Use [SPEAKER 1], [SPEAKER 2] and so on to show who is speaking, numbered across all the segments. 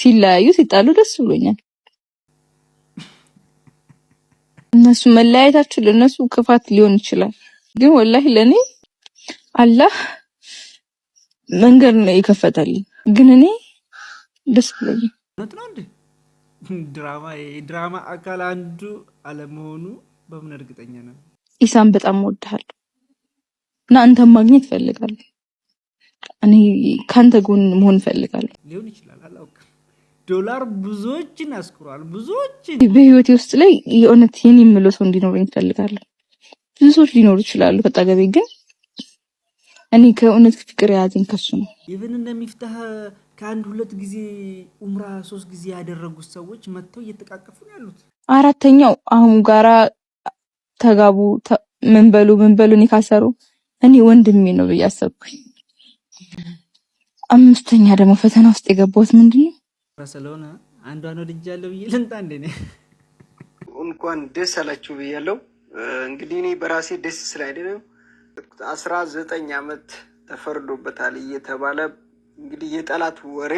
[SPEAKER 1] ሲለያዩ ሲጣሉ ደስ ብሎኛል። እነሱ መለያየታቸው ለነሱ ክፋት ሊሆን ይችላል፣ ግን ወላሂ ለኔ አላህ መንገድ ነው የከፈተልኝ። ግን እኔ ደስ ብሎኛል።
[SPEAKER 2] ድራማ አካል አንዱ አለመሆኑ በምን እርግጠኛ ነው?
[SPEAKER 1] ኢሳም በጣም ወድሃል እና አንተን ማግኘት ፈልጋለሁ። እኔ ካንተ ጎን መሆን ፈልጋለሁ።
[SPEAKER 2] ሊሆን ይችላል አላውቅም። ዶላር ብዙዎችን አስኩሯል። ብዙዎችን
[SPEAKER 1] በህይወቴ ውስጥ ላይ የእውነት የኔ የምለው ሰው እንዲኖረኝ ፈልጋለሁ። ብዙ ሰዎች ሊኖሩ ይችላሉ ከጣገቤ፣ ግን እኔ ከእውነት ፍቅር ያዘኝ ከሱ ነው።
[SPEAKER 2] ኢቭን እንደሚፍታህ ከአንድ ሁለት ጊዜ ኡምራ 3 ጊዜ ያደረጉት ሰዎች መጥተው እየተቃቀፉ ነው ያሉት።
[SPEAKER 1] አራተኛው አሁን ጋራ ተጋቡ ምን በሉ እኔ ካሰሩ እኔ ወንድሜ ነው ብዬ አሰብኩኝ። አምስተኛ ደግሞ ፈተና ውስጥ የገባሁት ምንድነው
[SPEAKER 2] ስለሆነ አንዷን ወድጃለሁ ብዬ ልንጣ እንደኔ
[SPEAKER 3] እንኳን ደስ አላችሁ ብያለሁ። እንግዲህ እኔ በራሴ ደስ ስላይደለም 19 ዓመት ተፈርዶበታል እየተባለ እንግዲህ የጠላት ወሬ።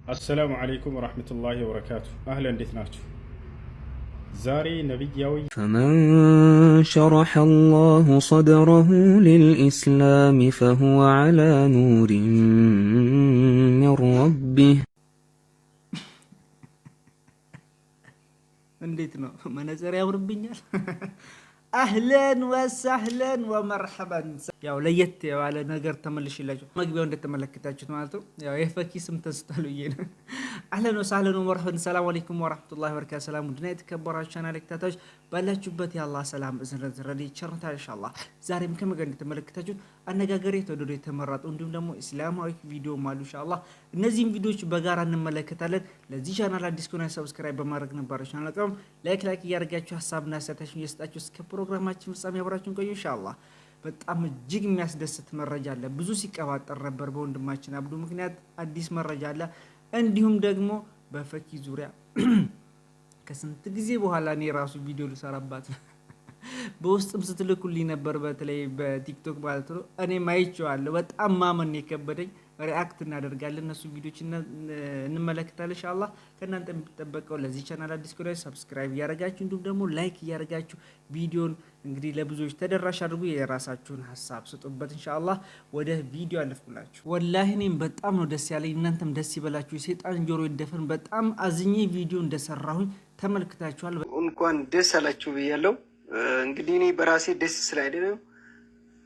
[SPEAKER 4] አሰላሙ አለይኩም ወራህመቱላሂ ወበረካቱ። አህለን እንዴት ናችሁ? ዛሬ ነብያዊ
[SPEAKER 5] فمن شرح الله صدره للإسلام فهو على نور من ربه
[SPEAKER 2] እንዴት ነው መነጽር ያምርብኛል? አህለን ወሰህለን ወመርሐባን። ያው ለየት ያለ ነገር ተመልሽላችሁ መግቢያው እንደተመለከታችሁት ማለት ነው። ያው የፈኪ ስም ተስቷል ይየነ አህለን ወሰህለን ወመርሐባን። ሰላም አለይኩም ወራህመቱላሂ ወበረካቱ። ሰላም ድና የተከበራችሁ ቻናል ተከታታዮች ባላችሁበት የአላህ ሰላም እዝነት ረዲ ቸርታ ኢንሻአላህ። ዛሬም ከመገን እንደተመለከታችሁት አነጋገር የተወደደ የተመረጡ እንዲሁም ደግሞ እስላማዊ ቪዲዮ ማሉ ኢንሻአላህ እነዚህን ቪዲዮዎች በጋራ እንመለከታለን። ለዚህ ቻናል አዲስ ከሆነ ሰብስክራይብ በማድረግ ነበር ቻናል ቀም ላይክ እያደረጋችሁ ሐሳብና አስተያየታችሁን እየሰጣችሁ እስከ ፕሮግራማችን ፍጻሜ አብራችሁን ቆዩ ኢንሻአላህ። በጣም እጅግ የሚያስደስት መረጃ አለ። ብዙ ሲቀባጠር ነበር በወንድማችን አብዱ ምክንያት አዲስ መረጃ አለ። እንዲሁም ደግሞ በፈኪ ዙሪያ ከስንት ጊዜ በኋላ እኔ ራሱ ቪዲዮ ልሰራባት በውስጥም ስትልኩልኝ ነበር፣ በተለይ በቲክቶክ ማለት ነው። እኔ ማይቼዋለሁ። በጣም ማመን የከበደኝ ሪአክት እናደርጋለን፣ እነሱ ቪዲዮዎች እንመለከታለን ኢንሻአላህ። ከእናንተ የሚጠበቀው ለዚህ ቻናል አዲስ ከሆነ ሰብስክራይብ እያደረጋችሁ እንዲሁም ደግሞ ላይክ እያደረጋችሁ ቪዲዮን እንግዲህ ለብዙዎች ተደራሽ አድርጉ። የራሳችሁን ሀሳብ ስጡበት ኢንሻአላህ። ወደ ቪዲዮ አለፍኩላችሁ። ወላሂ እኔም በጣም ነው ደስ ያለኝ፣ እናንተም ደስ ይበላችሁ። የሰይጣን ጆሮ ይደፈን። በጣም አዝኜ ቪዲዮ እንደሰራሁኝ ተመልክታችኋል።
[SPEAKER 3] እንኳን ደስ አላችሁ ብያለሁ። እንግዲህ እኔ በራሴ ደስ ስላይደለም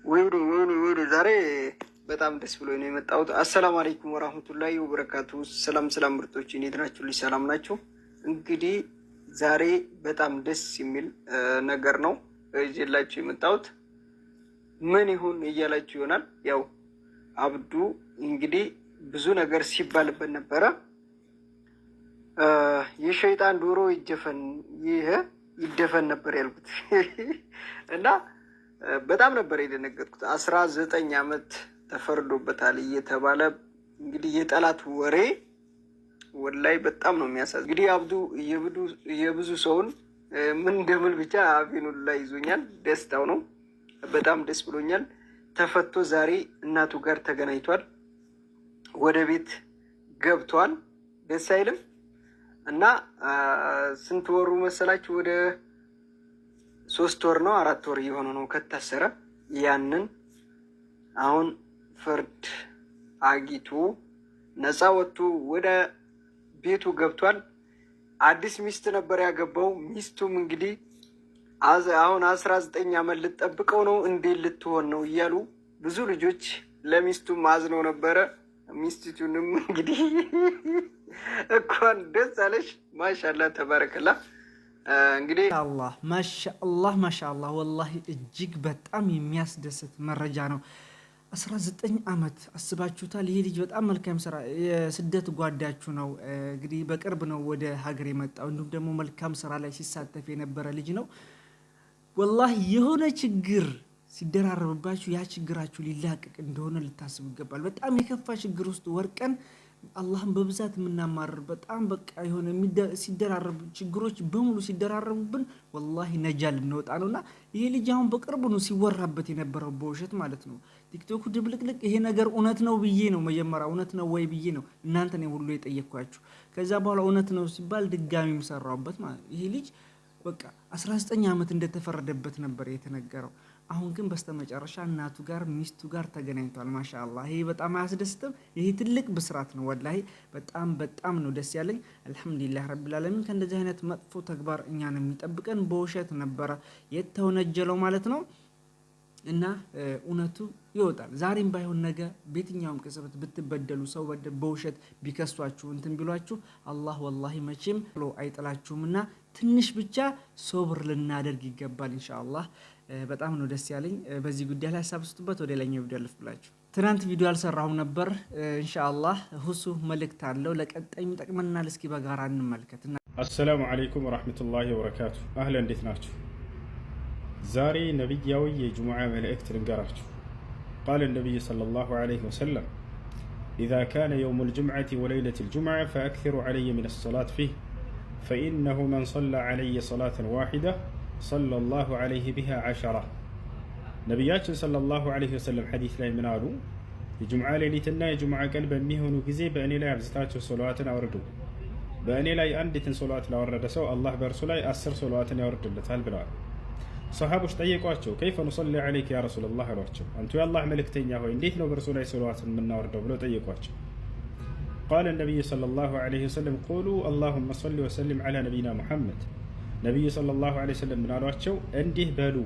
[SPEAKER 3] ወይ ዛሬ በጣም ደስ ብሎ ነው የመጣሁት። አሰላሙ አለይኩም ወራህመቱላሂ ወበረካቱ። ሰላም ምርጦች፣ እንዴት ናችሁ? ሰላም ናችሁ? እንግዲህ ዛሬ በጣም ደስ የሚል ነገር ነው ይዤላችሁ የመጣሁት። ምን ይሁን እያላችሁ ይሆናል። ያው አብዱ እንግዲህ ብዙ ነገር ሲባልበት ነበረ። የሸይጣን ዶሮ ይደፈን ነበር ያልኩት እና በጣም ነበር የደነገጥኩት። 19 ዓመት ተፈርዶበታል እየተባለ እንግዲህ የጠላት ወሬ ወላይ በጣም ነው የሚያሳዝነው። እንግዲህ አብዱ የብዙ ሰውን ምን እንደምል ብቻ አፌን ላይ ይዞኛል። ደስታው ነው፣ በጣም ደስ ብሎኛል። ተፈቶ ዛሬ እናቱ ጋር ተገናኝቷል፣ ወደ ቤት ገብቷል። ደስ አይልም? እና ስንት ወሩ መሰላችሁ? ወደ 3 ወር ነው 4 ወር እየሆነ ነው ከታሰረ። ያንን አሁን ፍርድ አግኝቶ ነፃ ወጥቶ ወደ ቤቱ ገብቷል። አዲስ ሚስት ነበር ያገባው። ሚስቱም እንግዲህ አሁን 19 ዓመት ልትጠብቀው ነው እንዴት ልትሆን ነው እያሉ ብዙ ልጆች ለሚስቱም አዝነው ነበረ። ሚስቱንም እንግዲህ እንኳን ደስ አለሽ ማሻአላህ ተባረከላ። እንግዲህ
[SPEAKER 2] አላህ ማሻአላህ ወላሂ እጅግ በጣም የሚያስደስት መረጃ ነው። 19 ዓመት አስባችሁታል? ይሄ ልጅ በጣም መልካም ስራ የስደት ጓዳችሁ ነው። እንግዲህ በቅርብ ነው ወደ ሀገር የመጣው። እንዲሁም ደግሞ መልካም ስራ ላይ ሲሳተፍ የነበረ ልጅ ነው። ወላሂ የሆነ ችግር ሲደራረብባችሁ ያ ችግራችሁ ሊላቀቅ እንደሆነ ልታስቡ ይገባል። በጣም የከፋ ችግር ውስጥ ወርቀን አላህን በብዛት የምናማርር በጣም በቃ የሆነ ሲደራረቡ ችግሮች በሙሉ ሲደራረቡብን ወላሂ ነጃ ልንወጣ ነውና ይሄ ልጅ አሁን በቅርቡ ነው ሲወራበት የነበረው በውሸት ማለት ነው። ቲክቶክ ድብልቅልቅ ይሄ ነገር እውነት ነው ብዬ ነው መጀመሪያ እውነት ነው ወይ ብዬ ነው እናንተ ነው ሁሉ የጠየቅኳችሁ። ከዛ በኋላ እውነት ነው ሲባል ድጋሚ መሰራውበት ማለት ይሄ ልጅ በቃ 19 ዓመት እንደተፈረደበት ነበር የተነገረው። አሁን ግን በስተመጨረሻ እናቱ ጋር ሚስቱ ጋር ተገናኝቷል። ማሻአላህ ይሄ በጣም አያስደስትም? ይሄ ትልቅ ብስራት ነው። ወላሂ በጣም ነው ደስ ያለኝ። አልহামዱሊላህ ረብል ዓለሚን። ከእንደዚህ አይነት መጥፎ ተግባር እኛን የሚጠብቀን በውሸት ነበረ የተወነጀለው ማለት ነው። እና እውነቱ ይወጣል። ዛሬም ባይሆን ነገ በየትኛውም ቅጽበት ብትበደሉ ሰው በውሸት ቢከሷችሁ እንትን ቢሏችሁ አላህ ወላሂ መቼም ብሎ አይጥላችሁምና ትንሽ ብቻ ሶብር ልናደርግ ይገባል ኢንሻአላህ። በጣም ነው ደስ ያለኝ። በዚህ ጉዳይ ላይ ሀሳብ ስጡበት። ወደ ሌላኛው ቪዲዮ አልፍላችሁ። ትናንት ቪዲዮ አልሰራሁም ነበር። ኢንሻአላህ ሁሱ መልእክት አለው ለቀጣይም ጠቅመናል። እስኪ በጋራ እንመልከት።
[SPEAKER 4] አሰላሙ አለይኩም ወራህመቱላሂ ወበረካቱ። አህለ እንዴት ናችሁ? ዛሬ ነብያዊ የጁሙዓ መልእክት ልንገራችሁ። ቃለ ነብይ ሰለላሁ ዐለይሂ ወሰለም ኢዛ ካነ የውሙል ጁምዓቲ ወለይለቱል ጁምዓ ፈአክሲሩ ዐለይየ ሚነስ ሰላት ፊህ ፈኢነሁ መን ሰላ ዐለይየ ሰላተን ዋሂዳ ሰለላሁ ዐለይሂ ቢሃ ዐሸራ። ነቢያችን ሰለላሁ ዐለይሂ ወሰለም ሐዲስ ላይ ምን አሉ? የጁምዓ ሌሊትና የጁምዓ ቀን በሚሆኑ ጊዜ በእኔ ላይ አብዝታችሁ ሶላዋትን አውርዱ። በእኔ ላይ አንዲትን ሶላት ላወረደ ሰው አላህ በእርሱ ላይ 10 ሶላዋትን ያወርድለታል ብለዋል። ሰሃቦች ጠየቋቸው፣ ከይፈ ኑሰሊ ዐለይከ ያ ረሱለላህ አሏቸው። አንቱ የአላህ መልእክተኛ ሆይ እንዴት ነው በእርሱ ላይ ሶላዋትን የምናወርደው ብለው ጠየቋቸው። ቃለ ነቢዩ ሰለላሁ ዐለይሂ ወሰለም ቁሉ አላሁመ ሰሊ ወሰሊም ዐላ ነቢይና ሙሐመድ። ነቢዩ ሰለላሁ ዐለይሂ ወሰለም ምን አሏቸው? እንዲህ በሉ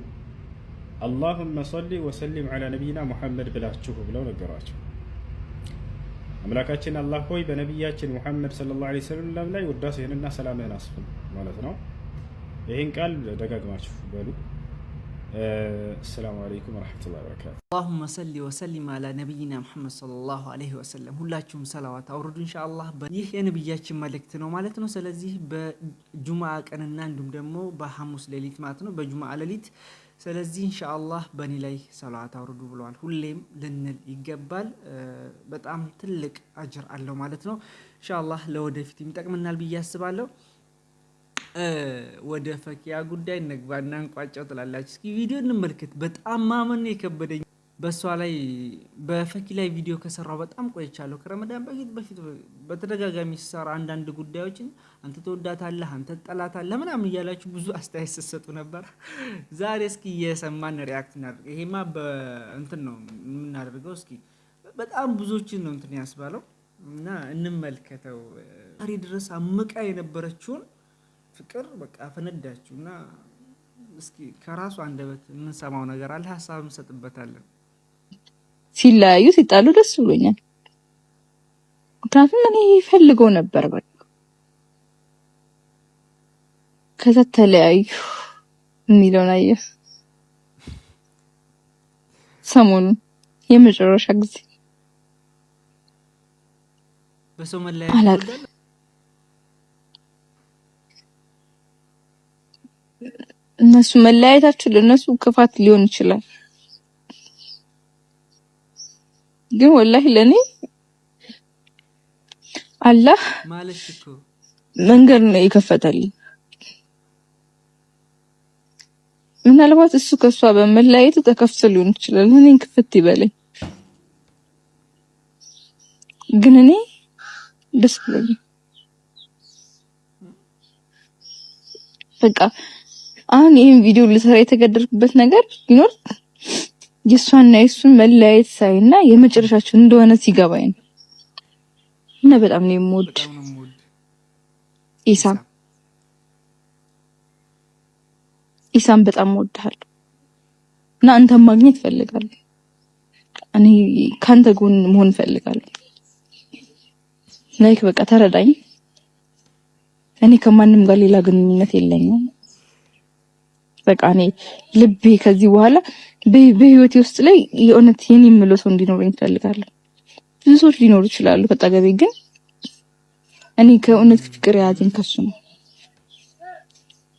[SPEAKER 4] አላሁመ ሰሊ ወሰሊም ዐላ ነቢይና ሙሐመድ ብላችሁ ብለው ነገሯቸው። አምላካችን አላህ ሆይ በነቢያችን ሙሐመድ ሰለላሁ ዐለይሂ ወሰለም ላይ ውዳሴህንና ሰላምህን አስፍን ማለት ነው። ይህን ቃል ደጋግማችሁ በሉ። አሰላሙ አለይኩም ወራህመቱላሂ ወበረካቱ።
[SPEAKER 2] አላሁመ ሰሊ ወሰሊም አላ ነቢይና ሙሐመድ ሰለላሁ ዐለይሂ ወሰለም። ሁላችሁም ሰላዋት አውርዱ ኢንሻአላህ። ይህ የነቢያችን መልእክት ነው ማለት ነው። ስለዚህ በጁምዓ ቀንና እንዲሁም ደግሞ በሐሙስ ሌሊት ማለት ነው፣ በጁምዓ ሌሊት። ስለዚህ ኢንሻአላህ በእኔ ላይ ሰላዋት አውርዱ ብለዋል። ሁሌም ልንል ይገባል። በጣም ትልቅ አጅር አለው ማለት ነው። ኢንሻአላህ ለወደፊት ይጠቅመናል ብዬ አስባለሁ። ወደ ፈኪያ ጉዳይ እንግባና እንቋጫው ትላላችሁ። እስኪ ቪዲዮ እንመልከት። በጣም ማመን የከበደኝ በሷ ላይ በፈኪ ላይ ቪዲዮ ከሰራው በጣም ቆይቻለሁ። ከረመዳን በፊት በተደጋጋሚ ሲሰራ አንዳንድ ጉዳዮችን አንተ ተወዳታለህ፣ አንተ ጠላታለህ ምናምን እያላችሁ ብዙ አስተያየት ስትሰጡ ነበር። ዛሬ እስኪ የሰማን ሪአክት እናድርግ። ይሄማ በእንትን ነው የምናደርገው። እስኪ በጣም ብዙዎችን ነው እንትን ያስባለው እና እንመልከተው። ዛሬ ድረስ አምቃ የነበረችውን ፍቅር በቃ ፈነዳችሁና እስኪ ከራሱ አንደበት የምንሰማው ነገር አለ፣ ሀሳብ እንሰጥበታለን።
[SPEAKER 1] ሲለያዩ ሲጣሉ ደስ ብሎኛል። ምክንያቱም እኔ ፈልገው ነበር በቃ ከዛ ተለያዩ የሚለውን አየህ። ሰሞኑን የመጨረሻ ጊዜ
[SPEAKER 2] በሰው መለያየት
[SPEAKER 1] እነሱ መለያየታቸው ለነሱ ክፋት ሊሆን ይችላል፣ ግን ወላሂ ለኔ አላህ
[SPEAKER 2] ማለት እኮ
[SPEAKER 1] መንገድ ነው የከፈተልኝ። ምናልባት እሱ ከሷ በመለያየቱ ተከፍቶ ሊሆን ይችላል፣ እኔን ክፍት ይበለኝ፣ ግን እኔ ደስ ብሎኛል በቃ። አሁን ይሄን ቪዲዮ ልሰራ የተገደድኩበት ነገር ቢኖር የሷና የሱን መለያየት ሳይና የመጨረሻቸው እንደሆነ ሲገባኝ ነው። እና በጣም ነው የምወድ ኢሳም በጣም እወድሃለሁ እና አንተን ማግኘት እፈልጋለሁ። እኔ ካንተ ጎን መሆን እፈልጋለሁ። ላይክ በቃ ተረዳኝ። እኔ ከማንም ጋር ሌላ ግንኙነት የለኝም። በቃ እኔ ልቤ ከዚህ በኋላ በህይወቴ ውስጥ ላይ የእውነት የኔ የምለው ሰው እንዲኖረኝ እፈልጋለሁ። ብዙ ሰዎች ሊኖሩ ይችላሉ ከጠገቤ፣ ግን እኔ ከእውነት ፍቅር የያዘኝ ከሱ ነው።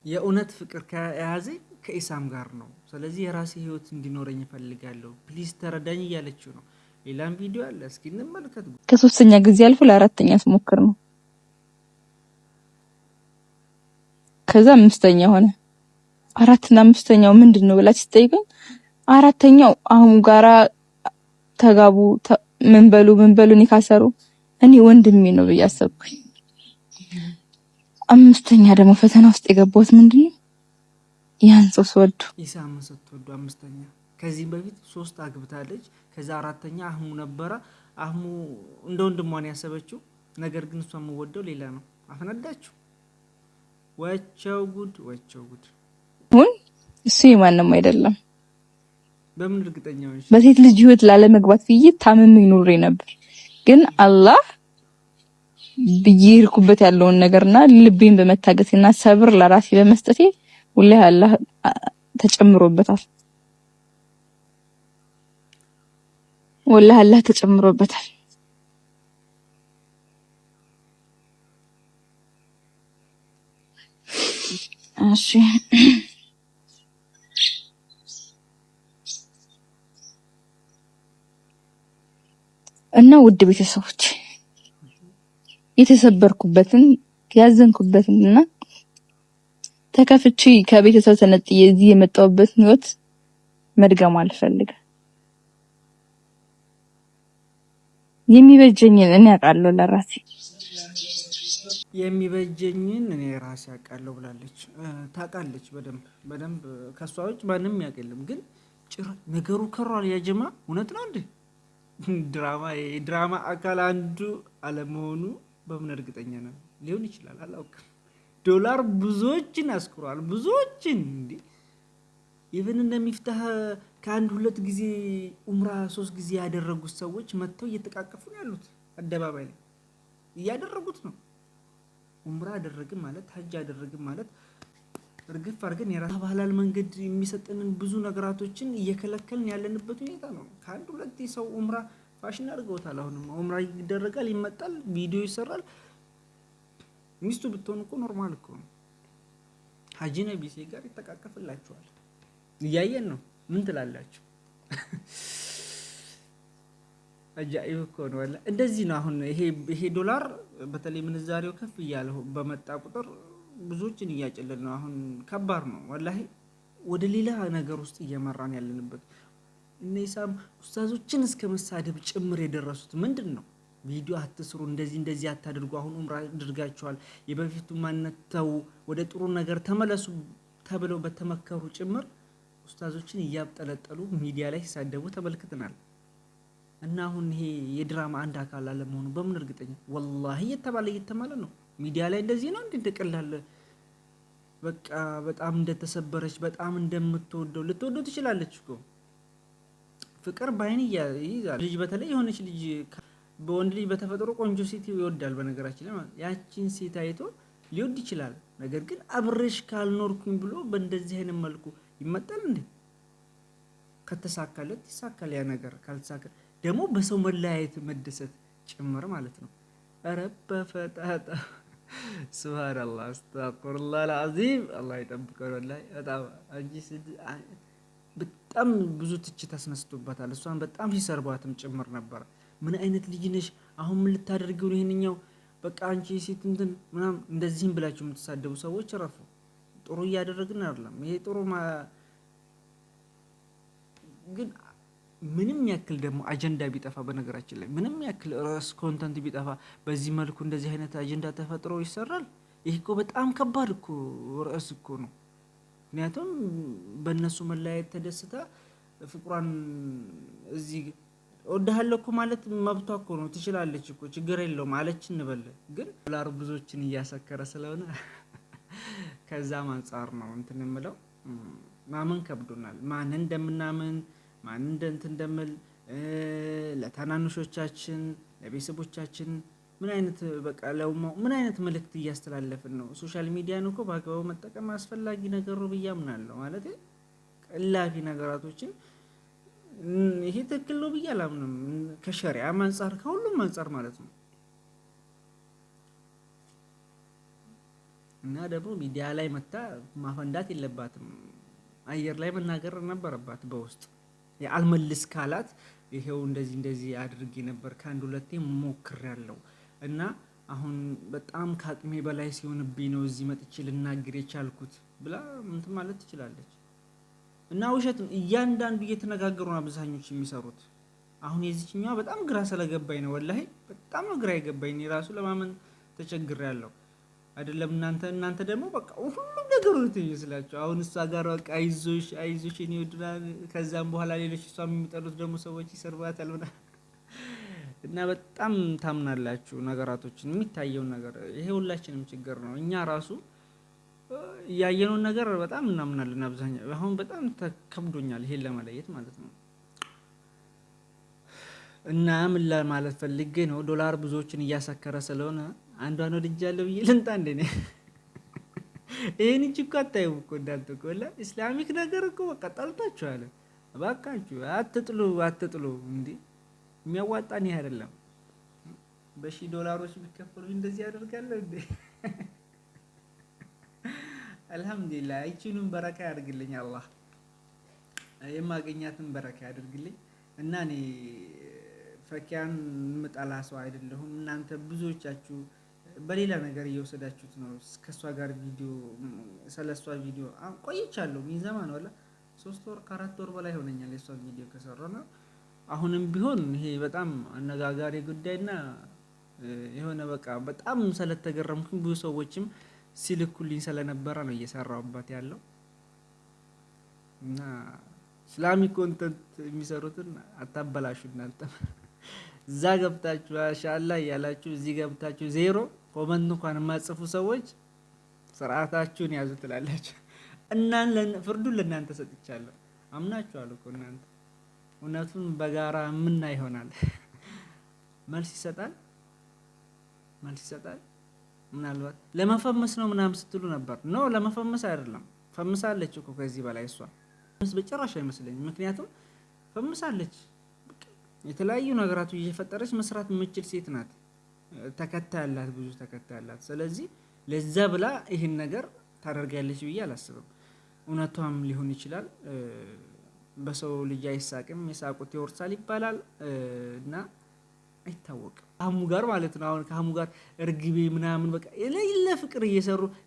[SPEAKER 2] የእውነት ፍቅር ከያዘኝ ከኢሳም ጋር ነው። ስለዚህ የራሴ ህይወት እንዲኖረኝ እፈልጋለሁ። ፕሊዝ ተረዳኝ እያለችው ነው። ሌላም ቪዲዮ አለ፣ እስኪ እንመልከት።
[SPEAKER 1] ከሶስተኛ ጊዜ አልፎ ለአራተኛ ስሞክር ነው። ከዛ አምስተኛ ሆነ። አራትና አምስተኛው ምንድነው ብላችሁ ትጠይቁኝ። አራተኛው አሁን ጋራ ተጋቡ ምን በሉ ካሰሩ እኔ ወንድሜ ነው ብዬ አሰብኩኝ። አምስተኛ ደግሞ ፈተና ውስጥ የገባሁት ምንድነው ያን ሰው ስወዱ
[SPEAKER 2] ኢሳም ስትወዱ አምስተኛ ከዚህ በፊት 3 አግብታለች። ከዛ አራተኛ አህሙ ነበረ። አህሙ እንደ ወንድሟን ያሰበችው ነገር ግን እሷ የምወደው ሌላ ነው። አፈነዳችሁ። ወቸው ጉድ።
[SPEAKER 1] ሁን እሱ የማንም አይደለም።
[SPEAKER 2] በምን እርግጠኛ ነሽ?
[SPEAKER 1] በሴት ልጅ ህይወት ላለመግባት ብዬ ታምሜ ኖሬ ነበር። ግን አላህ ብዬርኩበት ያለውን ነገርና ልቤን በመታገስና ሰብር ለራሴ በመስጠቴ ወላሂ አላህ ተጨምሮበታል። እሺ እና ውድ ቤተሰቦች የተሰበርኩበትን ያዘንኩበትንና ተከፍቼ ከቤተሰብ ተነጥዬ እዚህ የመጣሁበትን ህይወት መድገም አልፈልግም። የሚበጀኝን እኔ አውቃለሁ ለራሴ
[SPEAKER 2] የሚበጀኝን እኔ ራሴ አውቃለሁ ብላለች። ታውቃለች በደንብ ከሷ ውጭ ማንም ያውቅልም። ግን ነገሩ ከሯል። ያጀማ እውነት ነው እንዴ? ድራማ አካል አንዱ አለመሆኑ በምን እርግጠኛ ነው? ሊሆን ይችላል አላውቅም። ዶላር ብዙዎችን አስኩሯል። ብዙዎችን እንዴ ኢቭን እንደሚፍታህ ከአንድ 2 ጊዜ ኡምራ 3 ጊዜ ያደረጉት ሰዎች መጥተው እየተቃቀፉ ነው ያሉት። አደባባይ ላይ እያደረጉት ነው። ኡምራ አደረግን ማለት ሀጅ አደረግን ማለት እርግፍ አድርገን የራስ ባህላል መንገድ የሚሰጥንን ብዙ ነገራቶችን እየከለከልን ያለንበት ሁኔታ ነው። ከአንድ 2 ሰው ኡምራ ፋሽን አድርገውታል። አሁንም ኡምራ ይደረጋል፣ ይመጣል፣ ቪዲዮ ይሰራል። ሚስቱ ብትሆን እኮ ኖርማል እኮ ነው። ሀጂ ነቢ ጋር ይተቃቀፍላችኋል። እያየን ነው። ምን ትላላችሁ? አጃኢብ እኮ ነው ወላ። እንደዚህ ነው አሁን ይሄ ዶላር በተለይ ምንዛሬው ከፍ እያለ በመጣ ቁጥር ብዙዎችን እያጨለለ ነው። አሁን ከባድ ነው ወላሂ። ወደ ሌላ ነገር ውስጥ እየመራን ያለንበት እነሳም ኡስታዞችን እስከ መሳደብ ጭምር የደረሱት ምንድን ነው? ቪዲዮ አትስሩ፣ እንደዚህ አታድርጉ፣ አሁን ኡምራ አድርጋችኋል፣ የበፊቱ ማንነት ተው፣ ወደ ጥሩ ነገር ተመለሱ ተብለው በተመከሩ ጭምር ኡስታዞችን እያብጠለጠሉ ሚዲያ ላይ ሲሳደቡ ተመልክተናል። እና አሁን ይሄ የድራማ አንድ አካል አለመሆኑ በምን እርግጠኛ? ወላሂ እየተባለ ነው ሚዲያ ላይ። እንደዚህ ነው እንደቀላል በቃ በጣም እንደተሰበረች በጣም እንደምትወደው ልትወደው ትችላለች እኮ። ፍቅር ባይን ይይዛል። ልጅ በተለይ የሆነች ልጅ በወንድ ልጅ በተፈጥሮ ቆንጆ ሴት ይወዳል። በነገራችን ላይ ያቺን ሴት አይቶ ሊወድ ይችላል። ነገር ግን አብሬሽ ካልኖርኩኝ ብሎ በእንደዚህ አይነት መልኩ ይመጣል እንዴ? ከተሳካለት ይሳካል ያ ነገር፣ ካልተሳካ ደግሞ በሰው መለያየት መደሰት ጭምር ማለት ነው። ኧረ በፈጣጣ ሱብሃንአላህ አስተግፊሩላህ አልዓዚም። አላህ ይጠብቀን። ወላሂ በጣም ብዙ ትችት አስነስቶባታል። እሷን በጣም ሲሰርባትም ጭምር ነበር። ምን አይነት ልጅ ነሽ? አሁን ምን ልታደርጊው ነው? ይሄንኛው በቃ አንቺ ሴት እንትን ምናምን እንደዚህም ብላችሁ የምትሳደቡ ሰዎች ረፉ። ጥሩ እያደረግን አይደለም። ይሄ ጥሩ ግን ምንም ያክል ደግሞ አጀንዳ ቢጠፋ፣ በነገራችን ላይ ምንም ያክል ርዕስ ኮንተንት ቢጠፋ በዚህ መልኩ እንደዚህ አይነት አጀንዳ ተፈጥሮ ይሰራል። ይሄ እኮ በጣም ከባድ እኮ ርዕስ እኮ ነው። ምክንያቱም በእነሱ መለያየት ተደስታ ፍቅሯን እዚህ እወድሃለሁ እኮ ማለት መብቷ እኮ ነው። ትችላለች እኮ ችግር የለውም አለች እንበል። ግን ዶላር ብዙዎችን እያሰከረ ስለሆነ ከዛም አንጻር ነው እንትን የምለው። ማመን ከብዶናል። ማን እንደምናምን ማን እንደምል ለታናንሾቻችን ለቤተሰቦቻችን ምን አይነት በቃ ለውማው ምን አይነት መልእክት እያስተላለፍን ነው? ሶሻል ሚዲያን እኮ በአግባቡ መጠቀም አስፈላጊ ነገር ነው ብዬ አምናለሁ። ማለት ቀላፊ ነገራቶችን ይሄ ትክክል ነው ብዬ አላምንም። ከሸሪዓም አንጻር ከሁሉም አንጻር ማለት ነው። እና ደግሞ ሚዲያ ላይ መታ ማፈንዳት የለባትም። አየር ላይ መናገር ነበረባት በውስጥ አልመልስ ካላት ይሄው እንደዚህ አድርጌ ነበር ከአንድ 2 ሞክሬያለሁ እና አሁን በጣም ከአቅሜ በላይ ሲሆንብኝ ነው እዚህ መጥቼ ልናገር የቻልኩት ብላ እንትን ማለት ትችላለች። እና ውሸት እያንዳንዱ እየተነጋገሩ ነው አብዛኞቹ የሚሰሩት። አሁን የዚህኛዋ በጣም ግራ ስለገባኝ ነው ወላሂ በጣም ነው ግራ የገባኝ ራሱ ለማመን ተቸግሬያለሁ። አይደለም እናንተ ደግሞ በቃ ሁሉም ነገር ወጥቶ ይመስላችሁ። አሁን እሷ ጋር በቃ አይዞሽ እኔ ወድና ከዛም በኋላ ሌሎች እሷም የሚጠሉት ደግሞ ሰዎች ይሰርባታል እና በጣም ታምናላችሁ ነገራቶችን የሚታየውን ነገር። ይሄ ሁላችንም ችግር ነው። እኛ ራሱ ያየነውን ነገር በጣም እናምናለን አብዛኛው። አሁን በጣም ተከብዶኛል ይሄን ለመለየት ማለት ነው። እና ምን ለማለት ፈልጌ ነው ዶላር ብዙዎችን እያሳከረ ስለሆነ አንዷን ወድጃለሁ ብዬ ልንጣ እንደ እኔ ይሄን እንጂ እኮ አታዩም እኮ እንዳንተ እኮ ኢስላሚክ ነገር እኮ በቃ ጠልታችኋል። እባካችሁ አትጥሉ እንዴ የሚያዋጣን ይሄ አይደለም። $1000 ቢከፈሉ እንደዚህ ያደርጋለሁ እንዴ? አልহামዱሊላህ አይቺኑን በረካ ያድርግልኝ አላህ የማገኛትን በረካ ያድርግልኝ። እና እኔ ፈኪያን ምጣላ ሰው አይደለሁም። እናንተ ብዙዎቻችሁ በሌላ ነገር እየወሰዳችሁት ነው። ከሷ ጋር ቪዲዮ ስለሷ ቪዲዮ ቆይቻለሁ ሚዘማ ነው አለ 3 ወር 4 ወር በላይ ሆነኛል የሷ ቪዲዮ ከሰራና አሁንም ቢሆን ይሄ በጣም አነጋጋሪ ጉዳይና የሆነ በቃ በጣም ስለተገረምኩኝ ብዙ ሰዎችም ሲልኩልኝ ስለነበረ ነው እየሰራሁበት ያለው። እና ኢስላሚክ ኮንተንት የሚሰሩትን አታበላሹ እናንተ። እዛ ገብታችሁ ማሻአላህ ያላችሁ እዚህ ገብታችሁ ዜሮ ኮመንት እንኳን የማጽፉ ሰዎች ስርዓታችሁን ያዙ ትላላችሁ። ፍርዱን ለእናንተ ሰጥቻለሁ። አምናችኋል እኮ እናንተ እውነቱን በጋራ ምን ይሆናል መልስ ይሰጣል። ምናልባት ለመፈመስ ነው ምናምን ስትሉ ነበር። ኖ ለመፈመስ አይደለም። ፈምሳለች እኮ ከዚህ በላይ እሷ በጭራሽ አይመስለኝም። ምክንያቱም ፈምሳለች የተለያዩ ነገራቱ እየፈጠረች መስራት የምትችል ሴት ናት። ተከታይ ያላት ብዙ ተከታይ ያላት። ስለዚህ ለዛ ብላ ይሄን ነገር ታደርጋለች ብዬ አላስብም። እውነቷም ሊሆን ይችላል። በሰው ልጅ አይሳቅም የሳቁት ይወርሳል ይባላል እና አይታወቅም። ከሀሙ ጋር ማለት ነው። አሁን ከሀሙ ጋር እርግቤ ምናምን በቃ የሌለ ፍቅር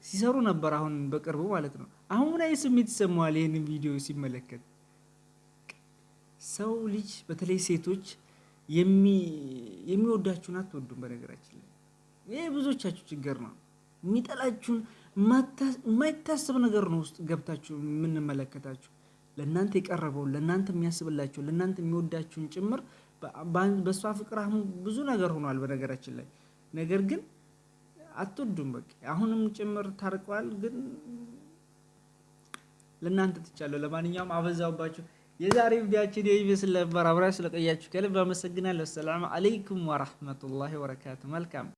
[SPEAKER 2] ሲሰሩ ነበር። አሁን በቅርቡ ማለት ነው። አሁን ላይ ስሜት ይሰማዋል ይሄንን ቪዲዮ ሲመለከት። ሰው ልጅ በተለይ ሴቶች የሚወዳችሁን አትወዱም። በነገራችን ላይ ይሄ ብዙዎቻችሁ ችግር ነው። የሚጠላችሁን የማይታሰብ ነገር ነው ውስጥ ገብታችሁ የምንመለከታችሁ። ለእናንተ የቀረበውን ለእናንተ የሚያስብላችሁ ለእናንተ የሚወዳችሁን ጭምር በእሷ ፍቅር አሁን ብዙ ነገር ሆኗል በነገራችን ላይ። ነገር ግን አትወዱም በቃ አሁንም ጭምር ታርቀዋል። ግን ለእናንተ ትቻለሁ። ለማንኛውም አበዛውባችሁ። የዛሬ ቪዲዮአችን ይመስል ነበር። አብራችሁ ስለቆያችሁ ከልብ አመሰግናለሁ። ሰላም አለይኩም ወራህመቱላሂ ወበረካቱ። መልካም